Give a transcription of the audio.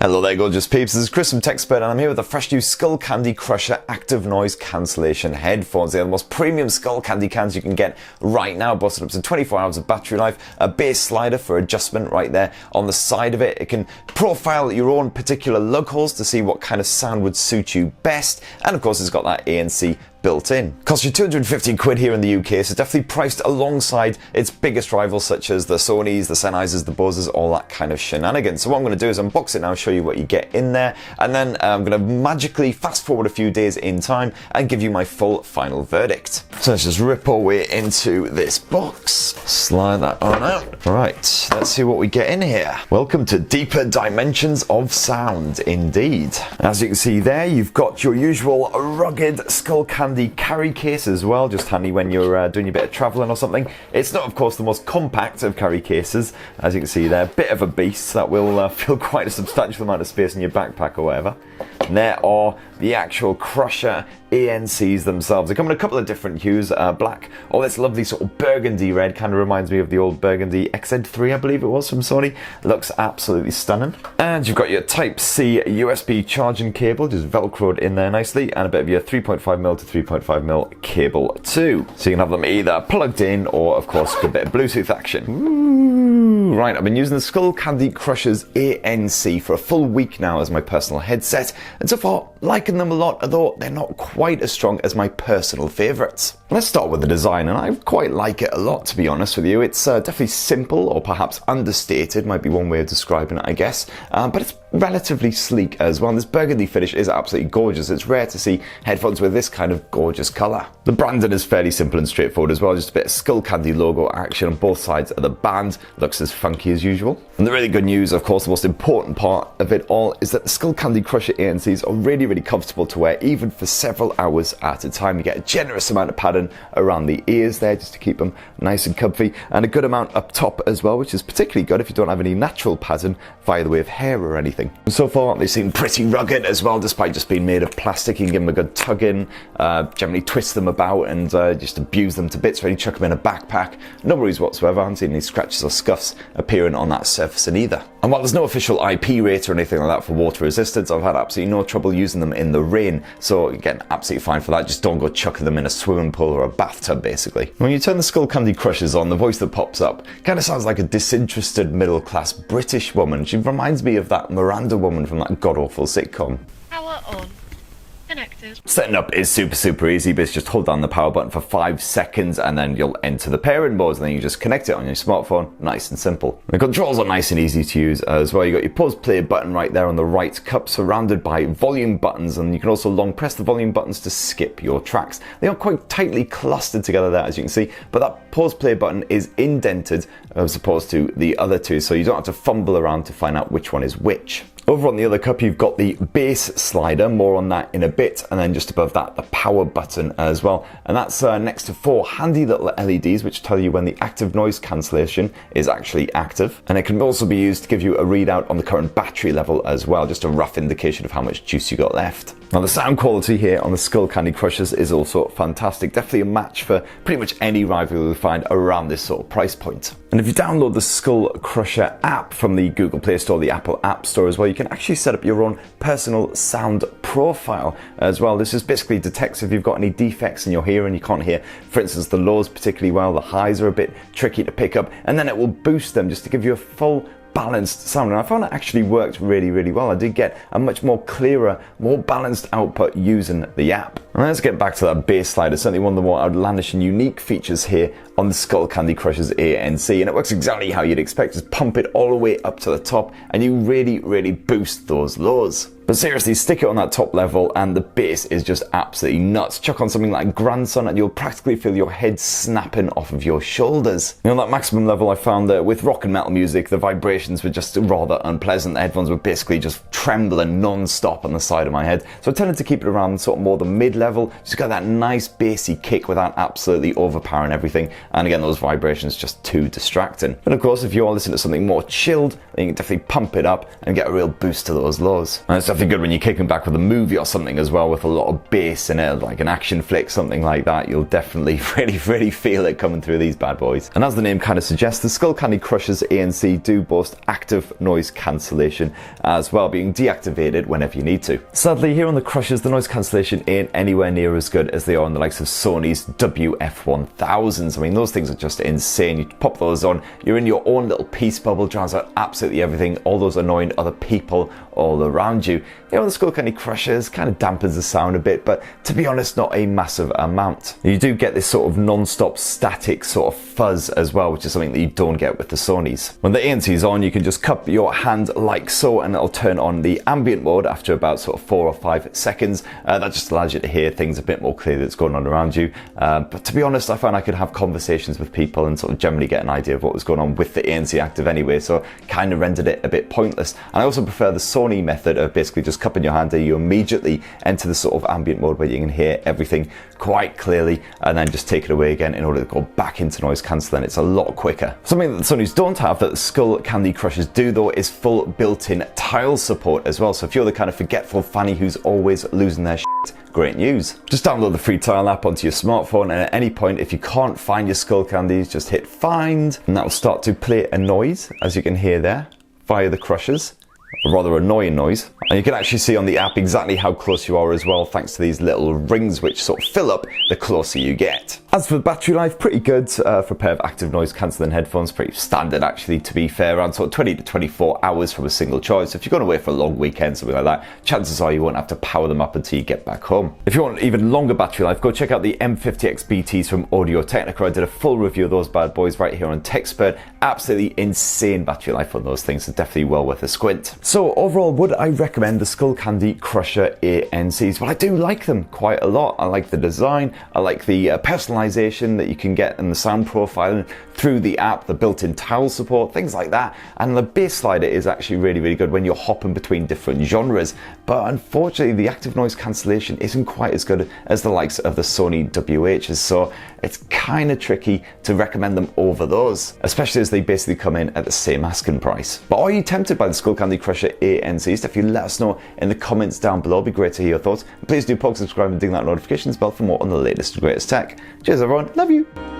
Hello there gorgeous peeps, this is Chris from TechSpert and I'm here with the fresh new Skullcandy Crusher active noise cancellation headphones. They're the most premium Skullcandy cans you can get right now, busted up to 24 hours of battery life, a bass slider for adjustment right there on the side of it. It can profile your own particular lug holes to see what kind of sound would suit you best, and of course it's got that ANC built in. Costs you 250 quid here in the UK, so definitely priced alongside its biggest rivals such as the Sonys, the Sennheisers, the Boses, all that kind of shenanigans. So what I'm going to do is unbox it now, show you what you get in there, and then I'm going to magically fast forward a few days in time and give you my full final verdict. So let's just rip our way into this box, slide that on out. Right, let's see what we get in here. Welcome to deeper dimensions of sound, indeed. As you can see there, you've got your usual rugged Skullcandy carry case as well, just handy when you're doing a bit of traveling or something. It's not, of course, the most compact of carry cases, as you can see there. Bit of a beast that will fill quite a substantial amount of space in your backpack or whatever. And there are the actual Crusher ANCs themselves. They come in a couple of different hues, black, or this lovely sort of burgundy red, kind of reminds me of the old burgundy XZ3, I believe it was, from Sony. Looks absolutely stunning. And you've got your Type-C USB charging cable, just velcroed in there nicely, and a bit of your 3.5mm to 3.5mm cable too. So you can have them either plugged in or, of course, a bit of Bluetooth action. Ooh, right, I've been using the Skullcandy Crushers ANC for a full week now as my personal headset, and so far liking them a lot, although they're not quite as strong as my personal favourites. Let's start with the design, and I quite like it a lot, to be honest with you. It's definitely simple, or perhaps understated, might be one way of describing it, I guess, but it's relatively sleek as well. And this burgundy finish is absolutely gorgeous. It's rare to see headphones with this kind of gorgeous colour. The branding is fairly simple and straightforward as well, just a bit of Skullcandy logo action on both sides of the band. Looks as funky as usual. And the really good news, of course, the most important part of it all, is that the Skullcandy Crusher ANCs are really comfortable to wear, even for several hours at a time. You get a generous amount of padding around the ears there, just to keep them nice and comfy, and a good amount up top as well, which is particularly good if you don't have any natural padding via the way of hair or anything. And so far, they seem pretty rugged as well, despite just being made of plastic. You can give them a good tug in, generally twist them about and just abuse them to bits, really chuck them in a backpack. No worries whatsoever. I haven't seen any scratches or scuffs appearing on that surface either. And while there's no official IP rate or anything like that for water resistance, I've had absolutely no trouble using them in the rain. So again, absolutely fine for that. Just don't go chucking them in a swimming pool or a bathtub, basically. When you turn the Skullcandy Crushers on, the voice that pops up kind of sounds like a disinterested middle-class British woman. She reminds me of that Miranda woman from that god-awful sitcom. Power on. Connected. Setting up is super easy, but it's just hold down the power button for 5 seconds and then you'll enter the pairing mode, and then you just connect it on your smartphone. Nice and simple. The controls are nice and easy to use as well. You got your pause play button right there on the right cup, surrounded by volume buttons, and you can also long press the volume buttons to skip your tracks. They are quite tightly clustered together there, as you can see, but that pause play button is indented as opposed to the other two, so you don't have to fumble around to find out which one is which. Over on the other cup, you've got the bass slider, more on that in a bit, and then just above that, the power button as well. And that's next to 4 handy little LEDs, which tell you when the active noise cancellation is actually active. And it can also be used to give you a readout on the current battery level as well, just a rough indication of how much juice you got left. Now, the sound quality here on the Skullcandy Crushers is also fantastic. Definitely a match for pretty much any rival you'll find around this sort of price point. And if you download the Skull Crusher app from the Google Play Store, the Apple App Store as well, you can actually set up your own personal sound profile as well. This just basically detects if you've got any defects in your hearing. You can't hear, for instance, the lows particularly well, the highs are a bit tricky to pick up, and then it will boost them just to give you a full balanced sound. And I found it actually worked really well. I did get a much more clearer, more balanced output using the app. And let's get back to that bass slider, certainly one of the more outlandish and unique features here on the Skullcandy Crushers ANC, and it works exactly how you'd expect. Just pump it all the way up to the top and you really boost those lows. But seriously, stick it on that top level and the bass is just absolutely nuts. Chuck on something like Grandson and you'll practically feel your head snapping off of your shoulders. You know, that maximum level, I found that with rock and metal music, the vibrations were just rather unpleasant. The headphones were basically just trembling non-stop on the side of my head. So I tended to keep it around sort of more the mid-level, just got that nice bassy kick without absolutely overpowering everything. And again, those vibrations just too distracting. But of course, if you are listening to something more chilled, then you can definitely pump it up and get a real boost to those lows. And it's definitely good when you're kicking back with a movie or something as well, with a lot of bass in it, like an action flick, something like that. You'll definitely really feel it coming through these bad boys. And as the name kind of suggests, the Skullcandy Crushers ANC do boast active noise cancellation as well, being deactivated whenever you need to. Sadly, here on the Crushers, the noise cancellation ain't anywhere near as good as they are on the likes of Sony's WH-1000s. I mean, those things are just insane. You pop those on, you're in your own little peace bubble, drowns out absolutely everything, all those annoying other people all around you. Here on the Skullcandy Crushers, kind of dampens the sound a bit, but to be honest, not a massive amount. You do get this sort of non-stop static sort of fuzz as well, which is something that you don't get with the Sonys. When the ANC is on, you can just cup your hand like so, and it'll turn on the ambient mode after about sort of 4 or 5 seconds. That just allows you to hear things a bit more clearly that's going on around you. But to be honest, I found I could have conversations with people and sort of generally get an idea of what was going on with the ANC active anyway, so kind of rendered it a bit pointless. And I also prefer the Sony method of basically just cupping your hand, and you immediately enter the sort of ambient mode where you can hear everything quite clearly, and then just take it away again in order to go back into noise cancelling. It's a lot quicker. Something that the Sonys don't have that the Skullcandy Crushers do though is full built-in tile support as well. So if you're the kind of forgetful fanny who's always losing their shit, great news. Just download the free tile app onto your smartphone, and at any point, if you can't find your Skullcandies, just hit find, and that will start to play a noise, as you can hear there, via the Crushers. A rather annoying noise, and you can actually see on the app exactly how close you are as well, thanks to these little rings which sort of fill up the closer you get. As for the battery life, pretty good for a pair of active noise cancelling headphones. Pretty standard actually, to be fair, around sort of 20 to 24 hours from a single charge. So if you're going away for a long weekend, something like that, chances are you won't have to power them up until you get back home. If you want even longer battery life, go check out the M50X BTs from Audio Technica. I did a full review of those bad boys right here on TechSpert. Absolutely insane battery life on those things, so definitely well worth a squint. So overall, would I recommend the Skullcandy Crusher ANCs? Well, I do like them quite a lot. I like the design, I like the personalization that you can get in the sound profiling through the app, the built-in tile support, things like that. And the bass slider is actually really good when you're hopping between different genres. But unfortunately, the active noise cancellation isn't quite as good as the likes of the Sony WHs, so it's kind of tricky to recommend them over those, especially as they basically come in at the same asking price. But are you tempted by the Skullcandy Crusher ANCs? If you let us know in the comments down below, it'd be great to hear your thoughts. Please do subscribe and ding that notifications bell for more on the latest and greatest tech. Cheers everyone, love you!